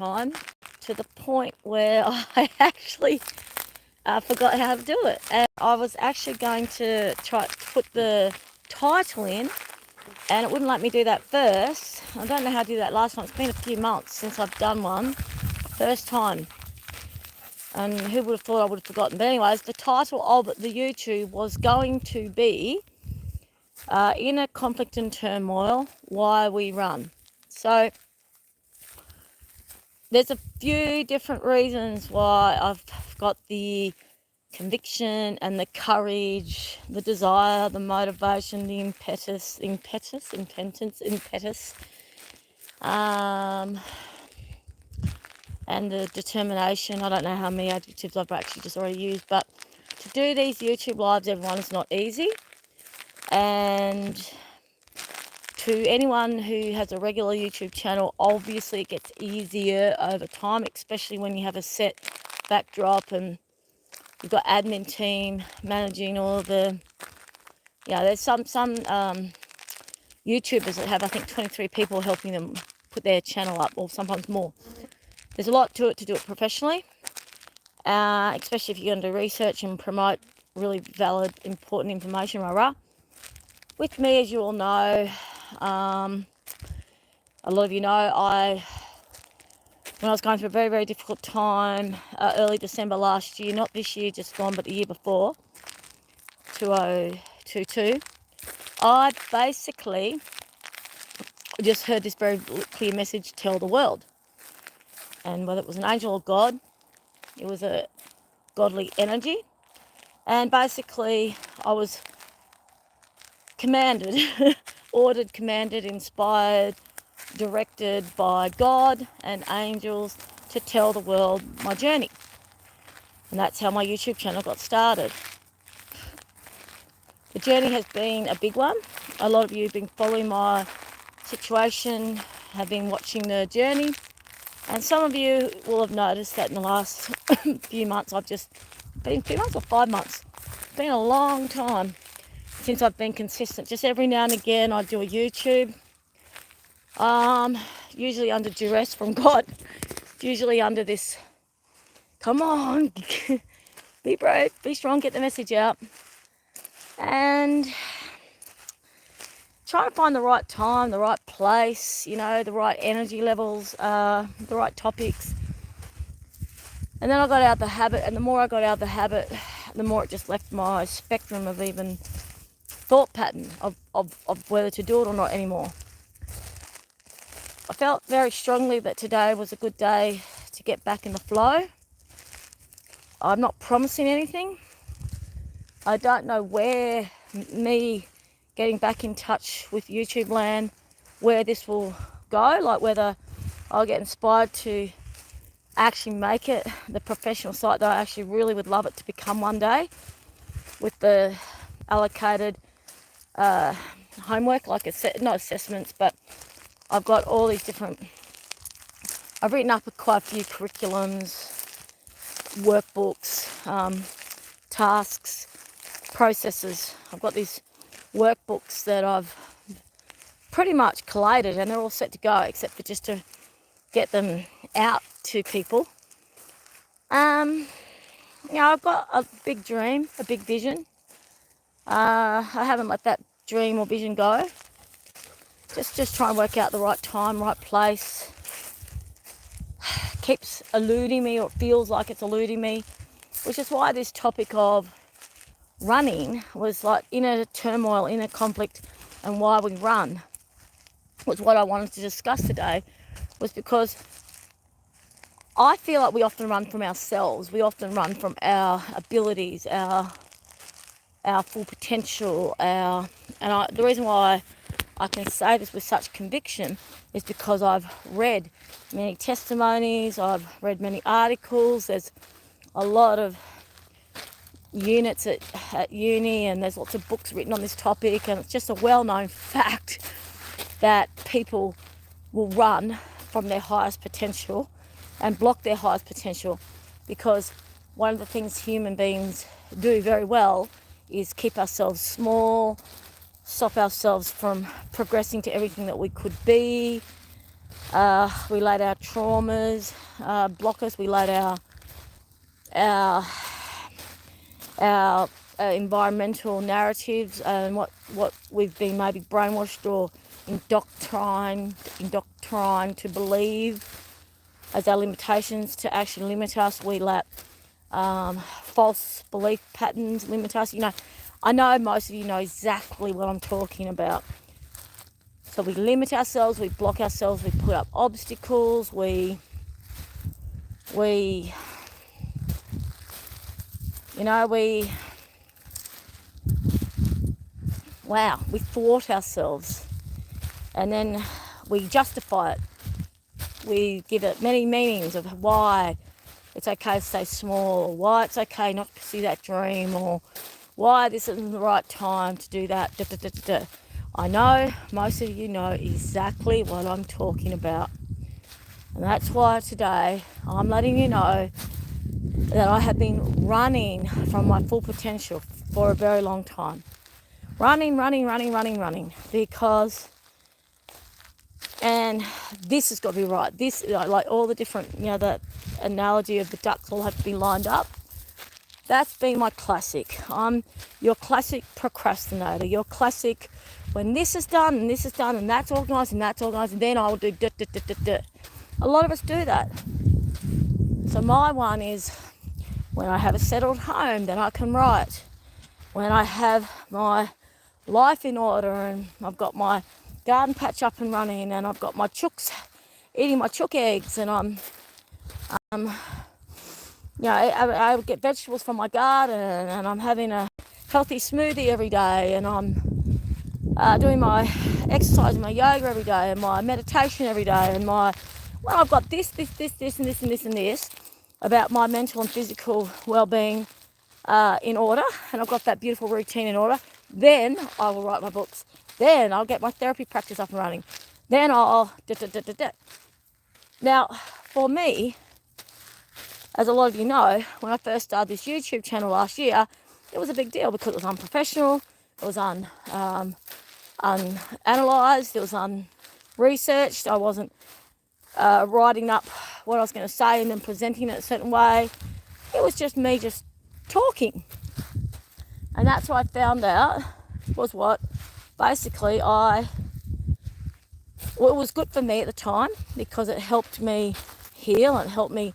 time to the point where I actually forgot how to do it. And I was actually going to try to put the title in, and it wouldn't let me do that first. I don't know how to do that last time. It's been a few months since I've done one. First time. And who would have thought I would have forgotten? But anyways, the title of the YouTube was going to be Inner Conflict and Turmoil, Why We Run. So there's a few different reasons why I've got the conviction and the courage, the desire, the motivation, the impetus, and the determination. I don't know how many adjectives I've actually just already used, but to do these YouTube lives, everyone, is not easy. And to anyone who has a regular YouTube channel, obviously it gets easier over time, especially when you have a set backdrop and you've got admin team managing all of the, there's some YouTubers that have, I think, 23 people helping them put their channel up, or sometimes more. There's a lot to it to do it professionally, especially if you're going to do research and promote really valid, important information, With me, as you all know, a lot of you know, when I was going through a very, very difficult time, early December last year, not this year just gone, but the year before, 2022, I basically just heard this very clear message: tell the world. And whether it was an angel or God, it was a godly energy. And basically, I was commanded, ordered, commanded, inspired, directed by God and angels to tell the world my journey. And that's how my YouTube channel got started. The journey has been a big one. A lot of you have been following my situation, have been watching the journey. And some of you will have noticed that in the last few months, I've just been 2 months or 5 months. It's been a long time since I've been consistent. Just every now and again, I do a YouTube. Usually under duress from God. Usually under this, come on, be brave, be strong, get the message out. And trying to find the right time, the right place, the right energy levels, the right topics. And then I got out of the habit, and the more I got out of the habit, the more it just left my spectrum of even thought pattern of whether to do it or not anymore. I felt very strongly that today was a good day to get back in the flow. I'm not promising anything. I don't know where me getting back in touch with YouTube land, where this will go, like whether I'll get inspired to actually make it the professional site that I actually really would love it to become one day, with the allocated homework, like not assessments, but I've got all these different, I've written up quite a few curriculums, workbooks, tasks, processes. I've got these workbooks that I've pretty much collated, and they're all set to go, except for just to get them out to people. I've got a big dream, a big vision. I haven't let that dream or vision go. Just try and work out the right time, right place. Keeps eluding me, or it feels like it's eluding me, which is why this topic of running was like inner turmoil, inner conflict, and why we run was what I wanted to discuss today, was because I feel like we often run from ourselves. We often run from our abilities, our full potential, the reason why I can say this with such conviction is because I've read many testimonies, I've read many articles, there's a lot of units at uni, and there's lots of books written on this topic, and it's just a well-known fact that people will run from their highest potential and block their highest potential, because one of the things human beings do very well is keep ourselves small, stop ourselves from progressing to everything that we could be, We let our traumas block us. We let our our environmental narratives and what we've been maybe brainwashed or indoctrined to believe as our limitations to actually limit us. We let false belief patterns limit us. You know, I know most of you know exactly what I'm talking about. So we limit ourselves, we block ourselves, we put up obstacles, we thwart ourselves, and then we justify it. We give it many meanings of why it's okay to stay small, or why it's okay not to pursue that dream, or why this isn't the right time to do that. I know most of you know exactly what I'm talking about. And that's why today I'm letting you know that I have been running from my full potential for a very long time. Running, because, and this has got to be right. This, like all the different, the analogy of the ducks all have to be lined up. That's been my classic. I'm your classic procrastinator, your classic, when this is done and this is done and that's organised and then I'll do. A lot of us do that. So my one is when I have a settled home, then I can write. When I have my life in order and I've got my garden patch up and running and I've got my chooks eating my chook eggs and I get vegetables from my garden and I'm having a healthy smoothie every day and I'm doing my exercise and my yoga every day and my meditation every day and I've got this and this about my mental and physical well-being in order, and I've got that beautiful routine in order, then I will write my books. Then I'll get my therapy practice up and running. Then I'll Now, for me, as a lot of you know, when I first started this YouTube channel last year, it was a big deal because it was unprofessional, it was unanalyzed, it was unresearched. I wasn't writing up what I was going to say and then presenting it a certain way. It was just me just talking. And that's what I found out was what basically it was good for me at the time because it helped me heal and helped me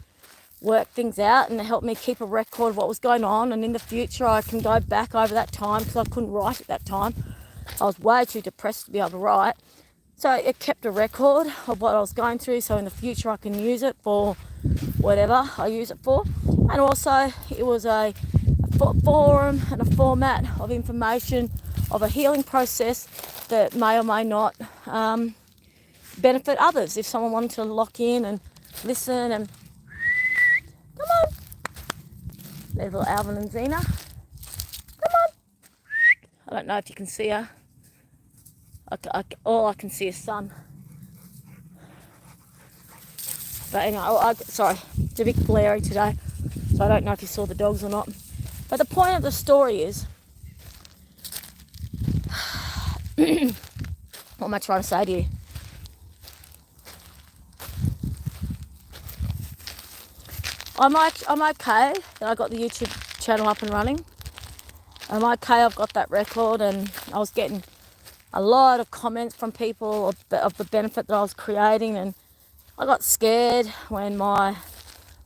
work things out and it helped me keep a record of what was going on, and in the future I can go back over that time because I couldn't write at that time. I was way too depressed to be able to write. So it kept a record of what I was going through, so in the future I can use it for whatever I use it for. And also it was a forum and a format of information of a healing process that may or may not benefit others. If someone wanted to lock in and listen and come on, there's little Alvin and Zena. Come on. I don't know if you can see her. All I can see is sun. But anyway, sorry, it's a bit glary today, so I don't know if you saw the dogs or not. But the point of the story is, what am I trying to say to you? I'm okay that I got the YouTube channel up and running. I'm okay I've got that record, and I was getting a lot of comments from people of the benefit that I was creating, and I got scared when my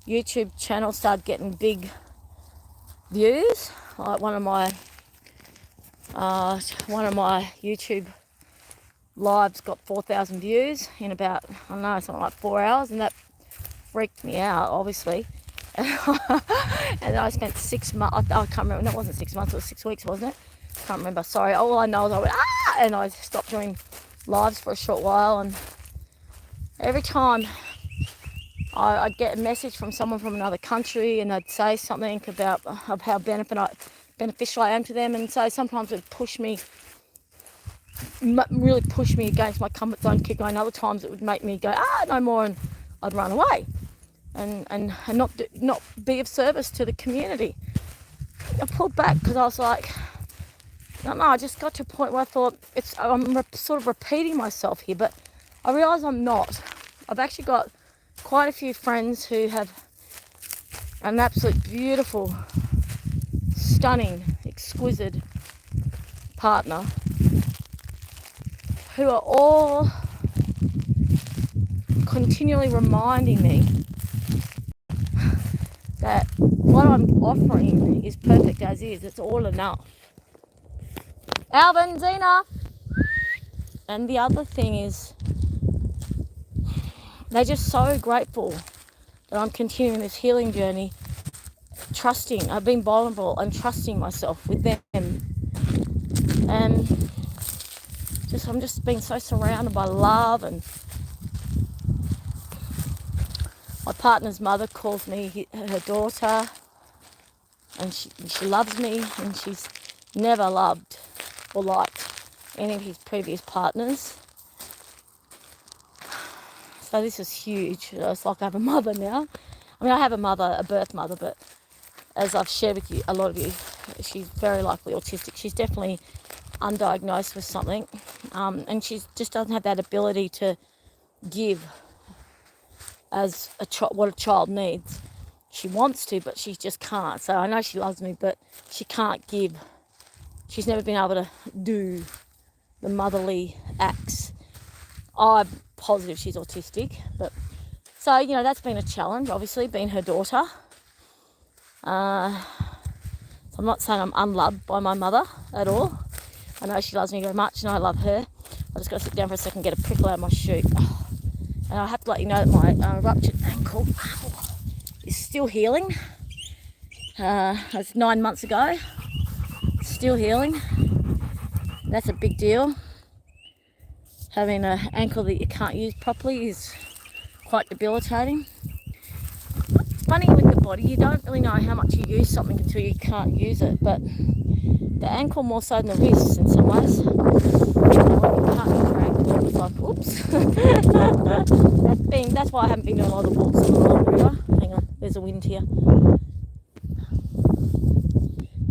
YouTube channel started getting big views. Like one of my YouTube lives got 4,000 views in about, I don't know, something like 4 hours, and that freaked me out, obviously. And then I spent 6 months, I can't remember, no, it wasn't 6 months, it was 6 weeks, wasn't it? Can't remember, sorry. All I know is I went, and I stopped doing lives for a short while, and every time I'd get a message from someone from another country and they'd say something about of how beneficial I am to them, and so sometimes it would really push me against my comfort zone, keep going. Other times it would make me go, no more, and I'd run away and not be of service to the community. I pulled back because I was like, no, I just got to a point where I thought I'm sort of repeating myself here, but I realised I'm not. I've actually got quite a few friends who have an absolute beautiful, stunning, exquisite partner who are all continually reminding me that what I'm offering is perfect as is. It's all enough. Alvin, Zena. And the other thing is, they're just so grateful that I'm continuing this healing journey, trusting. I've been vulnerable and trusting myself with them. And I'm just being so surrounded by love. And my partner's mother calls me her daughter, and she loves me, and she's never loved or liked any of his previous partners. So this is huge. It's like I have a mother now. I mean, I have a mother, a birth mother, but as I've shared with you, a lot of you, she's very likely autistic. She's definitely undiagnosed with something, and she just doesn't have that ability to give as what a child needs. She wants to, but she just can't. So I know she loves me, but she can't give. She's never been able to do the motherly acts. I'm positive she's autistic, but so that's been a challenge. Obviously, being her daughter. I'm not saying I'm unloved by my mother at all. I know she loves me very much, and I love her. I just got to sit down for a second and get a prickle out of my shoe. And I have to let you know that my ruptured ankle is still healing. That's 9 months ago. Still healing. That's a big deal. Having an ankle that you can't use properly is quite debilitating. It's funny with the body, you don't really know how much you use something until you can't use it, but the ankle more so than the wrists in some ways. You can't use your ankle, it's like, oops. That's why I haven't been doing a lot of walks on the long river. Hang on, there's a wind here.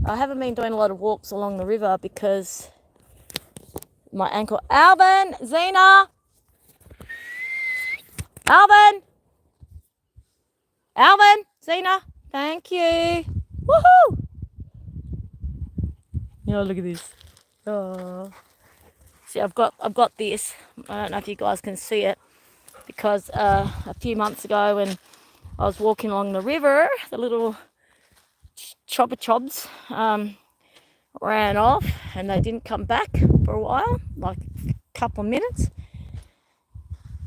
I haven't been doing a lot of walks along the river because my ankle. Alvin, Zena, Alvin, Zena, thank you. Woohoo! Look at this. Oh. See, I've got this. I don't know if you guys can see it, because a few months ago when I was walking along the river, the little chobs ran off, and they didn't come back for a while, like a couple of minutes.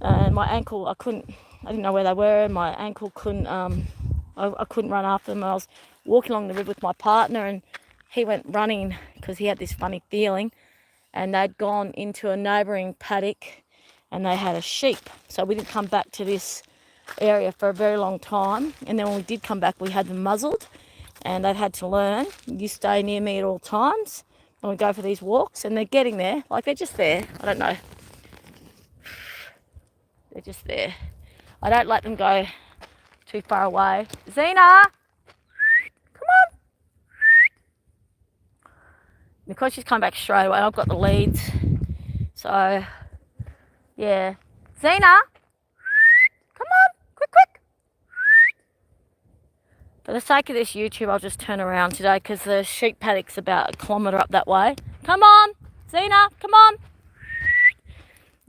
And my ankle, I didn't know where they were. My ankle couldn't, I couldn't run after them. I was walking along the river with my partner, and he went running because he had this funny feeling, and they'd gone into a neighbouring paddock and they had a sheep. So we didn't come back to this area for a very long time. And then when we did come back, we had them muzzled, and they've had to learn, you stay near me at all times when we go for these walks. And they're getting there, like they're just there. I don't know. They're just there. I don't let them go too far away. Zena! Come on! Because she's come back straight away, I've got the leads. So, yeah. Zena! Come on! Quick! For the sake of this YouTube, I'll just turn around today because the sheep paddock's about 1 kilometre up that way. Come on! Zena, come on!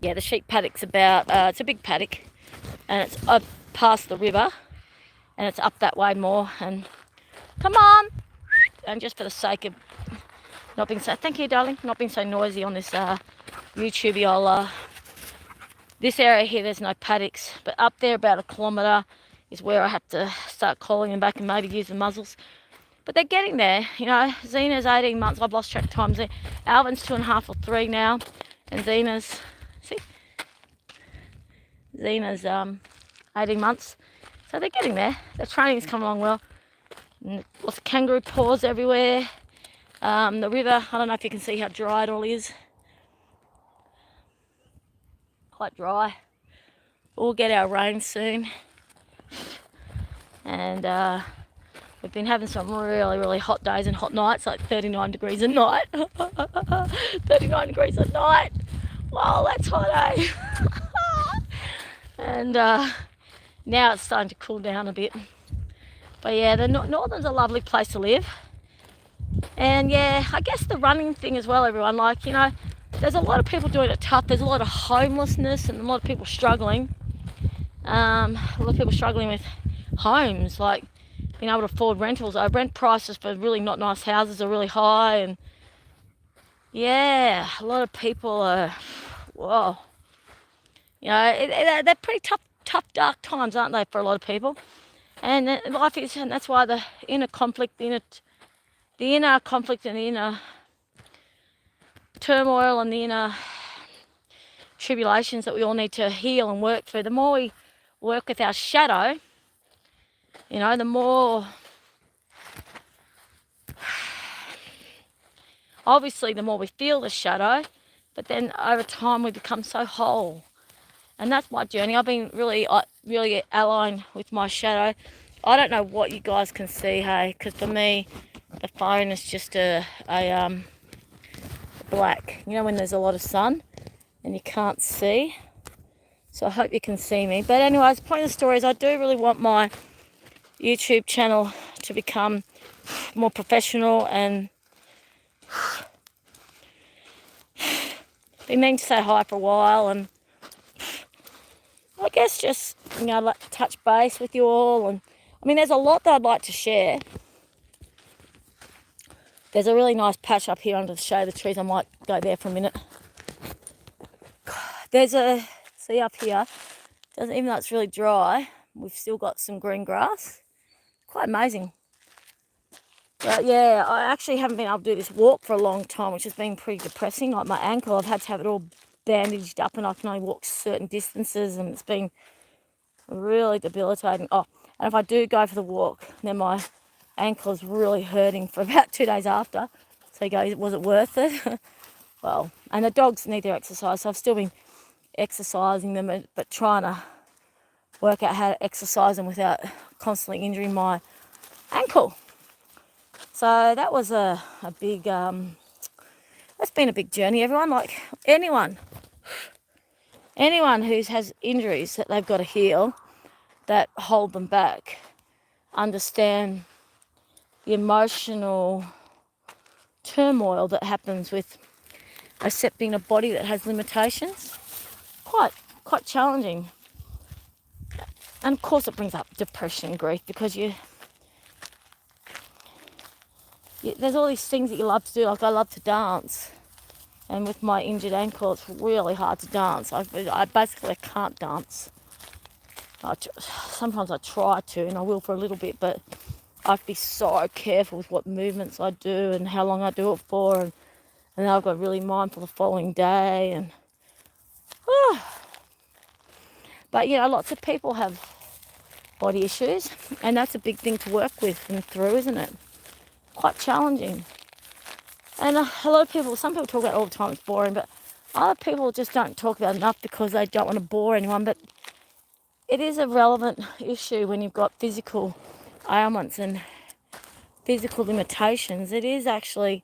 Yeah, the sheep paddock's about, it's a big paddock, and it's up past the river, and it's up that way more, and come on! And just for the sake of not being so, thank you darling, not being so noisy on this YouTube, this area here, there's no paddocks, but up there about 1 kilometre is where I have to start calling them back and maybe use the muzzles. But they're getting there, Zena's 18 months, I've lost track of time. Alvin's 2.5 or 3 now, and Zena's 18 months. So they're getting there. Their training's come along well. And lots of kangaroo paws everywhere. The river, I don't know if you can see how dry it all is. Quite dry. We'll get our rain soon. And we've been having some really, really hot days and hot nights, like 39 degrees a night. 39 degrees a night. Wow, that's hot, eh? And now it's starting to cool down a bit. But yeah, the Northern's a lovely place to live. And yeah, I guess the running thing as well, everyone, like, you know, there's a lot of people doing it tough. There's a lot of homelessness and a lot of people struggling. A lot of people struggling with homes, like being able to afford rentals. Rent prices for really not nice houses are really high, and yeah, a lot of people are, whoa, you know, they're pretty tough, dark times, aren't they, for a lot of people? And life is, and that's why the inner conflict, the inner conflict and the inner turmoil and the inner tribulations that we all need to heal and work through. The more we work with our shadow, you know, the more, obviously, the more we feel the shadow, but then over time we become so whole. And that's my journey. I've been really aligned with my shadow. I don't know what you guys can see, hey, because for me, the phone is just a black. You know, when there's a lot of sun and you can't see. So I hope you can see me. But anyways, the point of the story is I do really want my YouTube channel to become more professional, and been meaning to say hi for a while, and I guess just, you know, I'd like to touch base with you all. And I mean, there's a lot that I'd like to share. There's a really nice patch up here under the shade of the trees. I might go there for a minute. There's a, see up here, even though it's really dry, we've still got some green grass. Quite amazing. But yeah, I actually haven't been able to do this walk for a long time, which has been pretty depressing. Like my ankle, I've had to have it all bandaged up, and I can only walk certain distances, and it's been really debilitating. Oh, and if I do go for the walk, then my ankle is really hurting for about 2 days after. So you go, was it worth it? Well, and the dogs need their exercise, so I've still been exercising them, but trying to work out how to exercise them without constantly injuring my ankle. So that was a big, that's been a big journey, everyone. Like anyone who has injuries that they've got to heal, that hold them back, understand the emotional turmoil that happens with accepting a body that has limitations. Quite challenging. And of course it brings up depression and grief, because there's all these things that you love to do. Like I love to dance, and with my injured ankle it's really hard to dance. I basically can't dance. Sometimes I try to, and I will for a little bit, but I have to be so careful with what movements I do and how long I do it for, and then I've got really mindful the following day. And but you know, lots of people have body issues, and that's a big thing to work with and through, isn't it? Quite challenging. And a lot of people, some people talk about it all the time, it's boring, but other people just don't talk about it enough because they don't want to bore anyone. But it is a relevant issue when you've got physical ailments and physical limitations. It is actually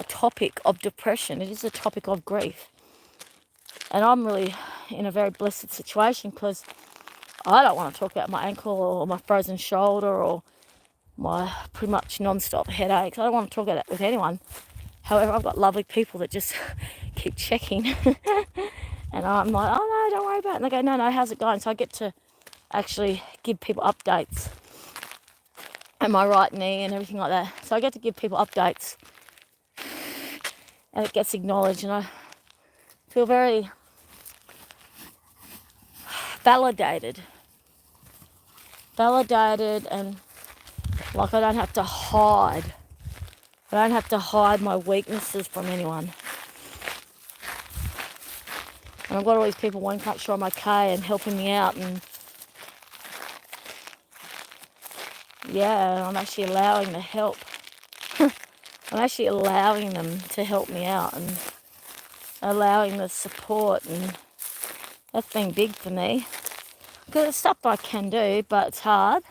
a topic of depression. It is a topic of grief. And I'm really in a very blessed situation, because I don't want to talk about my ankle or my frozen shoulder or my pretty much non-stop headaches. I don't want to talk about that with anyone. However, I've got lovely people that just keep checking. And I'm like, oh no, don't worry about it. And they go, no, how's it going? So I get to actually give people updates. And my right knee and everything like that. So I get to give people updates. And it gets acknowledged, and I feel very validated, and like I don't have to hide. I don't have to hide my weaknesses from anyone. And I've got all these people wanting to make sure I'm okay and helping me out, and yeah, I'm actually allowing the help. I'm actually allowing them to help me out and allowing the support, and that's been big for me. Because it's stuff I can do, but it's hard.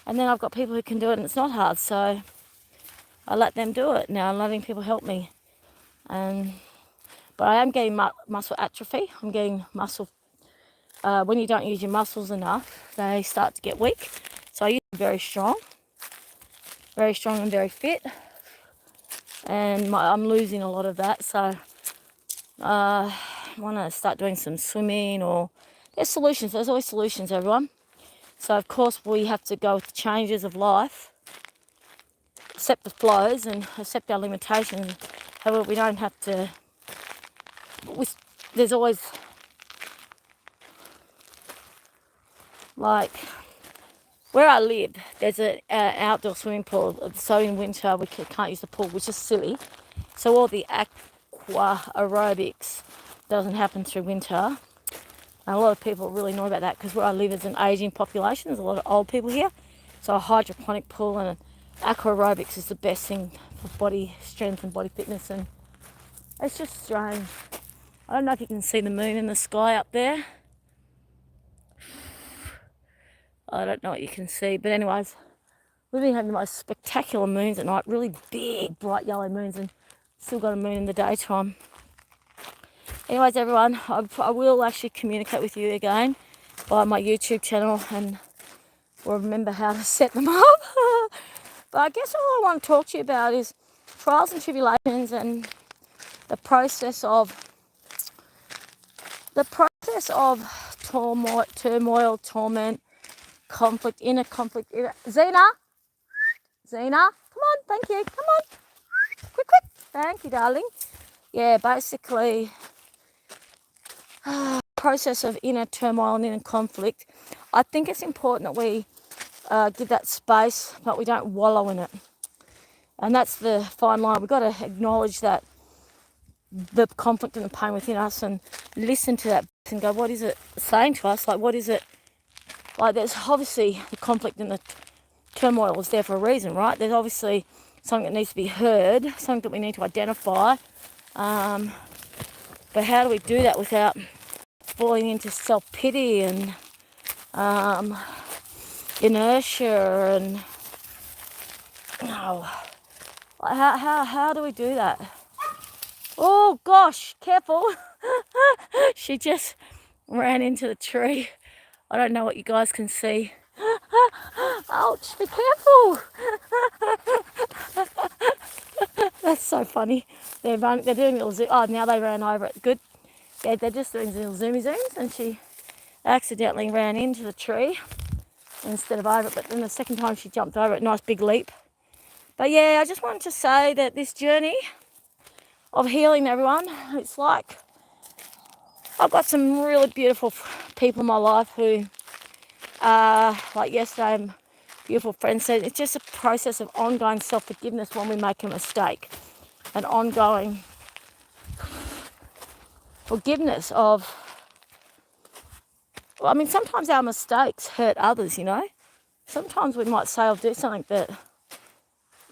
And then I've got people who can do it and it's not hard, so I let them do it. Now I'm letting people help me. But I am getting muscle atrophy. I'm getting muscle when you don't use your muscles enough, they start to get weak. So I used to be very strong and very fit, and I'm losing a lot of that. So I want to start doing some swimming, or there's solutions. There's always solutions, everyone. So of course we have to go with the changes of life, accept the flows and accept our limitations. However, we don't have to, there's always, like, where I live, there's an outdoor swimming pool. So in winter we can't use the pool, which is silly. So all the aqua aerobics doesn't happen through winter. And a lot of people are really annoyed about that, because where I live is an ageing population. There's a lot of old people here. So a hydroponic pool and aqua aerobics is the best thing for body strength and body fitness. And it's just strange. I don't know if you can see the moon in the sky up there. I don't know what you can see. But anyways, we've been having the most spectacular moons at night. Really big, bright yellow moons, and still got a moon in the daytime. Anyways, everyone, I will actually communicate with you again by my YouTube channel, and we'll remember how to set them up. But I guess all I want to talk to you about is trials and tribulations, and the process of turmoil, torment, conflict, inner conflict. Zena, come on, thank you, come on, quick, thank you, darling. Yeah, basically, process of inner turmoil and inner conflict. I think it's important that we give that space, but we don't wallow in it. And that's the fine line. We've got to acknowledge that the conflict and the pain within us, and listen to that and go, what is it saying to us? Like, what is it? Like, there's obviously the conflict and the turmoil is there for a reason, right? There's obviously something that needs to be heard, something that we need to identify. But how do we do that without falling into self-pity and inertia? And how do we do that? Oh gosh, careful. She just ran into the tree. I don't know what you guys can see. Ouch, be careful. That's so funny. They're doing little zoom. Oh, now they ran over it. Good. Yeah, they're just doing little zoomy zooms, and she accidentally ran into the tree instead of over it. But then the second time she jumped over it, nice big leap. But yeah, I just wanted to say that this journey of healing, everyone, it's like I've got some really beautiful people in my life who, like yesterday, a beautiful friend said, it's just a process of ongoing self-forgiveness when we make a mistake, and ongoing forgiveness of, well, I mean, sometimes our mistakes hurt others, you know. Sometimes we might say or do something that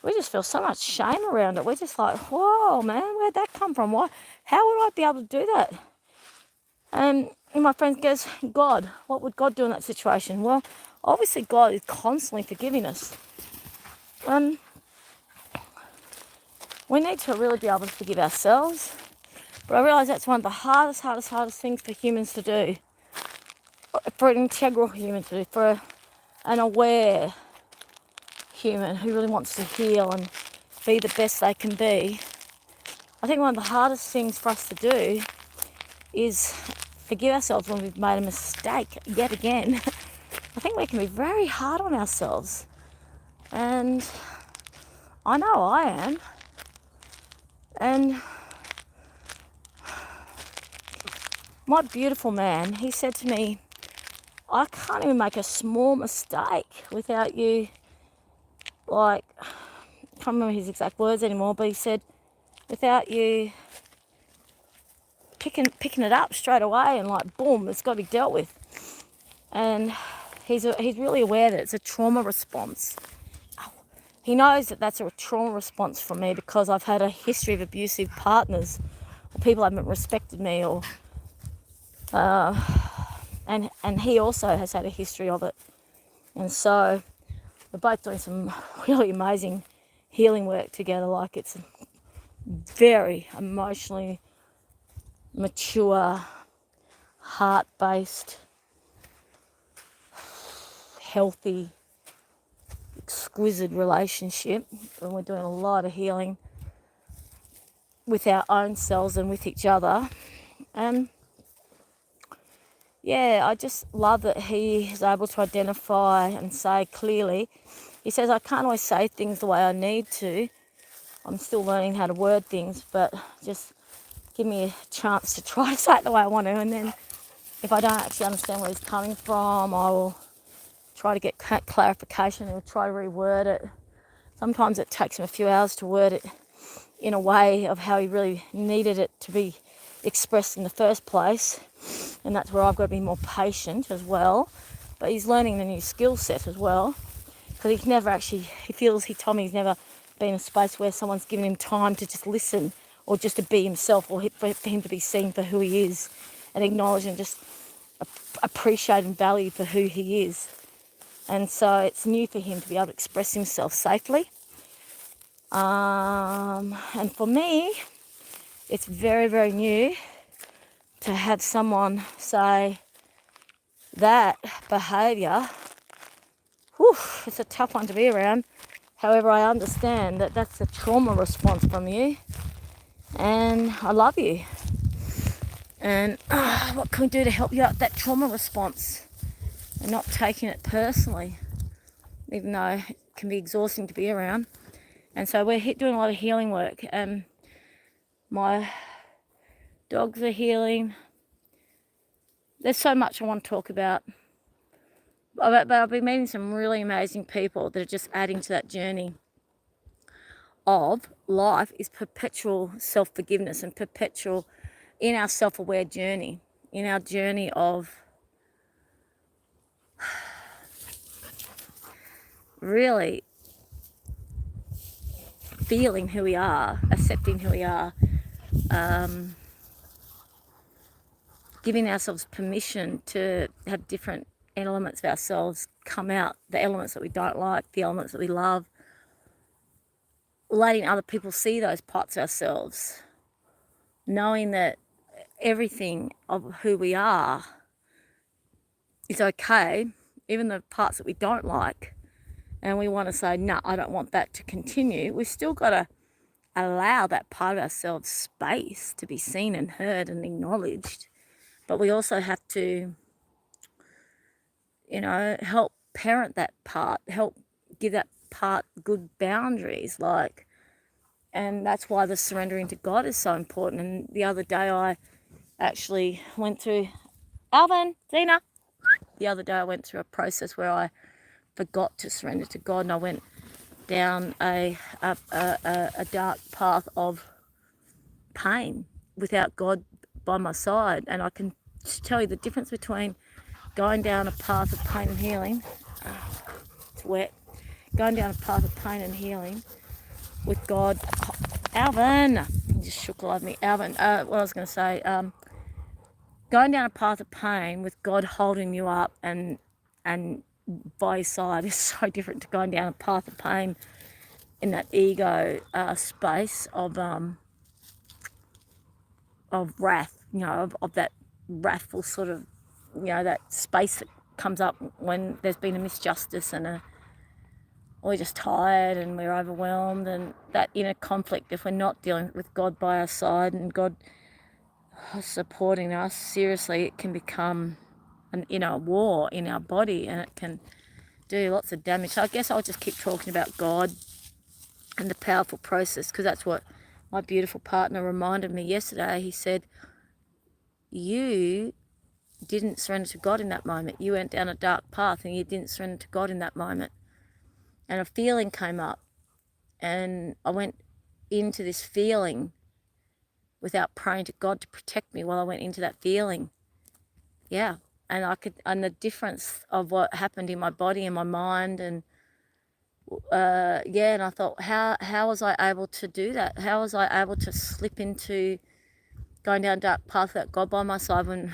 we just feel so much shame around it. We're just like, whoa, man, where'd that come from? Why? How would I be able to do that? And my friend goes, God, what would God do in that situation? Well, obviously God is constantly forgiving us. We need to really be able to forgive ourselves. But I realise that's one of the hardest things for humans to do. For an integral human to do. For an aware human who really wants to heal and be the best they can be. I think one of the hardest things for us to do is forgive ourselves when we've made a mistake yet again. I think we can be very hard on ourselves. And I know I am. And my beautiful man, he said to me, I can't even make a small mistake without you, like, I can't remember his exact words anymore, but he said, without you picking it up straight away and like, boom, it's got to be dealt with. And he's really aware that it's a trauma response. He knows that that's a trauma response from me, because I've had a history of abusive partners, or people haven't respected me, or and he also has had a history of it. And so we're both doing some really amazing healing work together. Like, it's very emotionally mature, heart-based healthy, exquisite relationship, and we're doing a lot of healing with our own selves and with each other. And yeah, I just love that he is able to identify and say clearly. He says, I can't always say things the way I need to. I'm still learning how to word things, but just give me a chance to try to say it the way I want to. And then if I don't actually understand where he's coming from, I will try to get clarification and try to reword it. Sometimes it takes him a few hours to word it in a way of how he really needed it to be expressed in the first place. And that's where I've got to be more patient as well. But he's learning the new skill set as well. Because he's never actually, he told me he's never been in a space where someone's given him time to just listen or just to be himself, or for him to be seen for who he is and acknowledge and just appreciate and value for who he is. And so it's new for him to be able to express himself safely. And for me, it's very, very new to have someone say that behaviour, it's a tough one to be around. However, I understand that that's a trauma response from you, and I love you. And what can we do to help you out with that trauma response and not taking it personally, even though it can be exhausting to be around. And so we're doing a lot of healing work, and my dogs are healing. There's so much I want to talk about, but I've been meeting some really amazing people that are just adding to that journey of life is perpetual self-forgiveness and perpetual in our self-aware journey, in our journey of really feeling who we are, accepting who we are, giving ourselves permission to have different elements of ourselves come out, the elements that we don't like, the elements that we love, letting other people see those parts of ourselves, knowing that everything of who we are is okay, even the parts that we don't like, and we want to say, no, I don't want that to continue. We've still got to allow that part of ourselves space to be seen and heard and acknowledged. But we also have to, help parent that part, help give that part good boundaries, and that's why the surrendering to God is so important. And the other day I actually went through, Alvin, Zena, the other day I went through a process where I forgot to surrender to God, and I went down a dark path of pain without God by my side. And I can tell you the difference between going down a path of pain and healing, it's wet, going down a path of pain and healing with God. Alvin, he just shook all over me. Alvin, what I was going to say, going down a path of pain with God holding you up and by his side is so different to going down a path of pain in that ego space of wrath, of that wrathful sort of, that space that comes up when there's been a misjustice and we're just tired and we're overwhelmed, and that inner conflict, if we're not dealing with God by our side and God supporting us, seriously, it can become an inner war in our body, and it can do lots of damage. So I guess I'll just keep talking about God and the powerful process, because that's what my beautiful partner reminded me yesterday. He said, you didn't surrender to God in that moment. You went down a dark path and you didn't surrender to God in that moment. And a feeling came up, and I went into this feeling without praying to God to protect me while I went into that feeling. Yeah. And the difference of what happened in my body and my mind, and and I thought, how was I able to do that? How was I able to slip into going down a dark path without God by my side when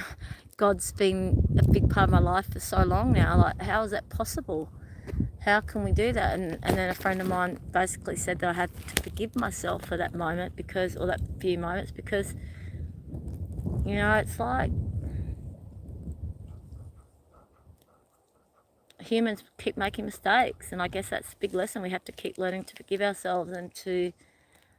God's been a big part of my life for so long now? Like, how is that possible? How can we do that? And then a friend of mine basically said that I had to forgive myself for that moment, or that few moments, because, it's like, humans keep making mistakes, and I guess that's a big lesson. We have to keep learning to forgive ourselves and to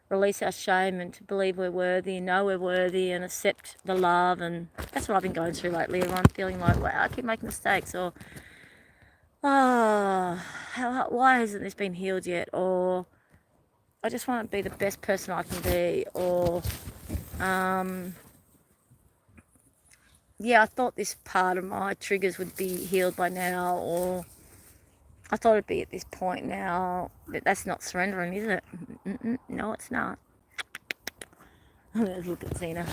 release our shame and to believe we're worthy and know we're worthy and accept the love. And that's what I've been going through lately. Everyone feeling like, wow, I keep making mistakes, or why hasn't this been healed yet, or I just want to be the best person I can be, or yeah, I thought this part of my triggers would be healed by now, or I thought it'd be at this point now. But that's not surrendering, is it? No, it's not. Let's look at Zena.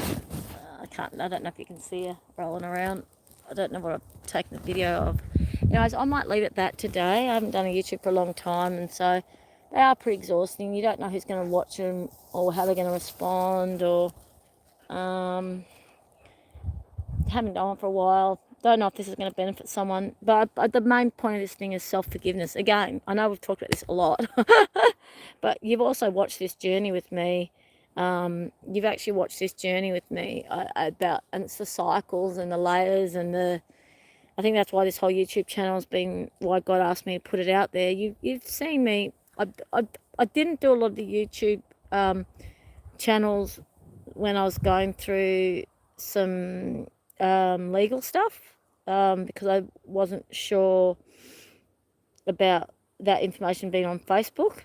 I don't know if you can see her rolling around. I don't know what I've taken the video of. Anyways, I might leave it at that today. I haven't done a YouTube for a long time, and so they are pretty exhausting. You don't know who's going to watch them or how they're going to respond, or haven't done one for a while. Don't know if this is going to benefit someone, but the main point of this thing is self-forgiveness. Again, I know we've talked about this a lot, but you've also watched this journey with me. You've actually watched this journey with me about, and it's the cycles and the layers and I think that's why this whole YouTube channel has been, why God asked me to put it out there. You've seen me. I didn't do a lot of the YouTube channels when I was going through some legal stuff because I wasn't sure about that information being on Facebook.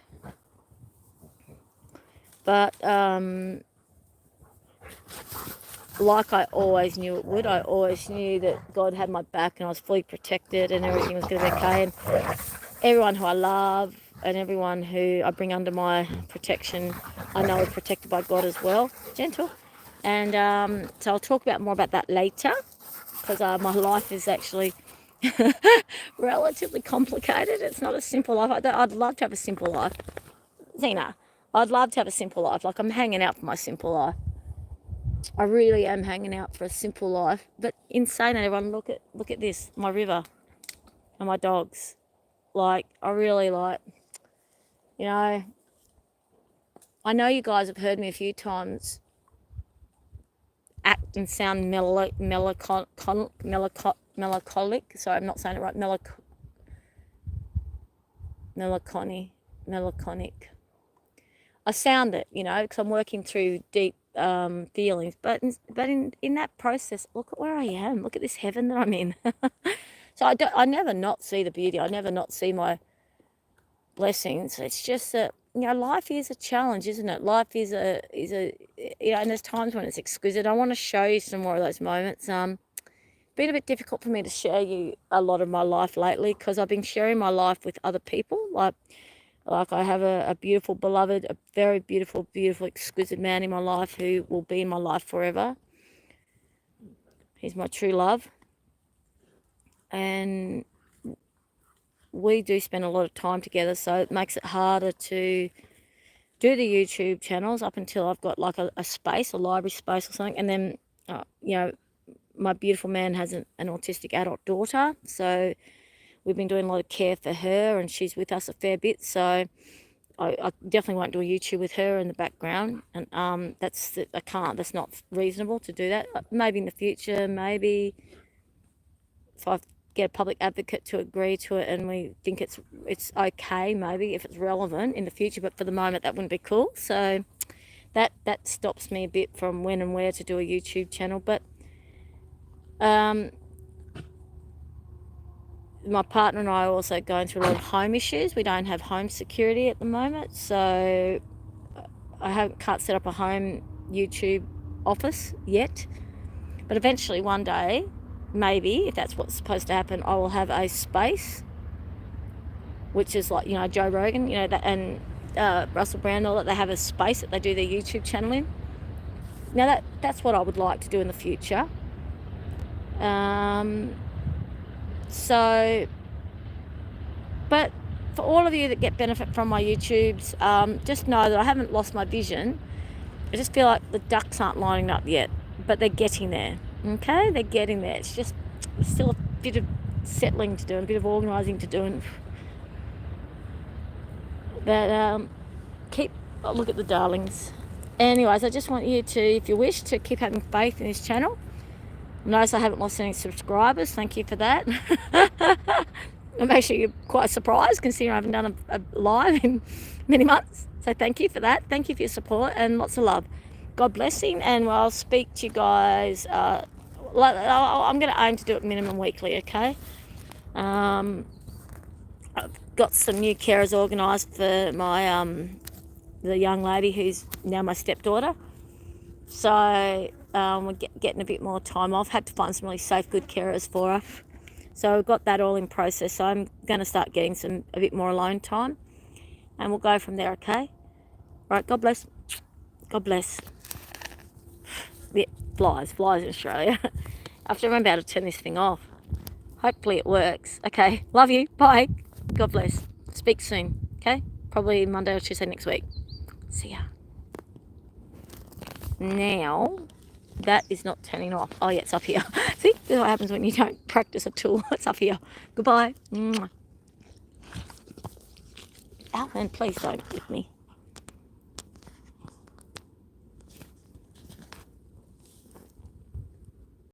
But like I always knew it would, I always knew that God had my back and I was fully protected and everything was going to be okay. And everyone who I love and everyone who I bring under my protection, I know is protected by God as well. Gentle. And so I'll talk more about that later, because my life is actually relatively complicated. It's not a simple life. I'd love to have a simple life. Zena, I'd love to have a simple life. Like, I'm hanging out for my simple life. I really am hanging out for a simple life. But insane, everyone, look at this, my river and my dogs. Like, I really I know you guys have heard me a few times act and sound melancholic. Sorry, I'm not saying it right. Melancholic. I sound it, because I'm working through deep feelings. But in that process, look at where I am. Look at this heaven that I'm in. So I never not see the beauty. I never not see my blessings. It's just that, life is a challenge, isn't it? Life is a and there's times when it's exquisite. I want to show you some more of those moments. Been a bit difficult for me to share you a lot of my life lately, because I've been sharing my life with other people. Like I have a beautiful, beloved, a very beautiful, exquisite man in my life who will be in my life forever. He's my true love. And we do spend a lot of time together, so it makes it harder to do the YouTube channels up until I've got like a space, a library space or something. And then, my beautiful man has an autistic adult daughter, so we've been doing a lot of care for her, and she's with us a fair bit. So I definitely won't do a YouTube with her in the background, and I can't. That's not reasonable to do that. Maybe in the future, maybe if I get a public advocate to agree to it and we think it's okay, maybe if it's relevant in the future, but for the moment that wouldn't be cool. So that stops me a bit from when and where to do a YouTube channel. But my partner and I are also going through a lot of home issues. We don't have home security at the moment, so I can't set up a home YouTube office yet. But eventually one day, maybe, if that's what's supposed to happen, I will have a space, which is like, Joe Rogan, that, and Russell Brand, all that. They have a space that they do their YouTube channel in. Now that's what I would like to do in the future. So, but for all of you that get benefit from my YouTubes, just know that I haven't lost my vision. I just feel like the ducks aren't lining up yet, but they're getting there. Okay, they're getting there. It's just still a bit of settling to do, and a bit of organising to do. But look at the darlings. Anyways, I just want you to, if you wish, to keep having faith in this channel. Notice I haven't lost any subscribers. Thank you for that. I'm actually quite surprised considering I haven't done a live in many months. So thank you for that. Thank you for your support and lots of love. God bless him, and I'll speak to you guys. I'm going to aim to do it minimum weekly, okay? I've got some new carers organised for my the young lady who's now my stepdaughter. So we're getting a bit more time off. Had to find some really safe, good carers for her. So we've got that all in process. So I'm going to start getting a bit more alone time, and we'll go from there, okay? Right, God bless. God bless. Yeah, flies in Australia. I have to remember how to turn this thing off. Hopefully it works. Okay, love you. Bye. God bless. Speak soon, okay? Probably Monday or Tuesday next week. See ya. Now, that is not turning off. Oh, yeah, it's up here. See, this is what happens when you don't practice a tool. It's up here. Goodbye. Mwah. Alan, please don't hit me.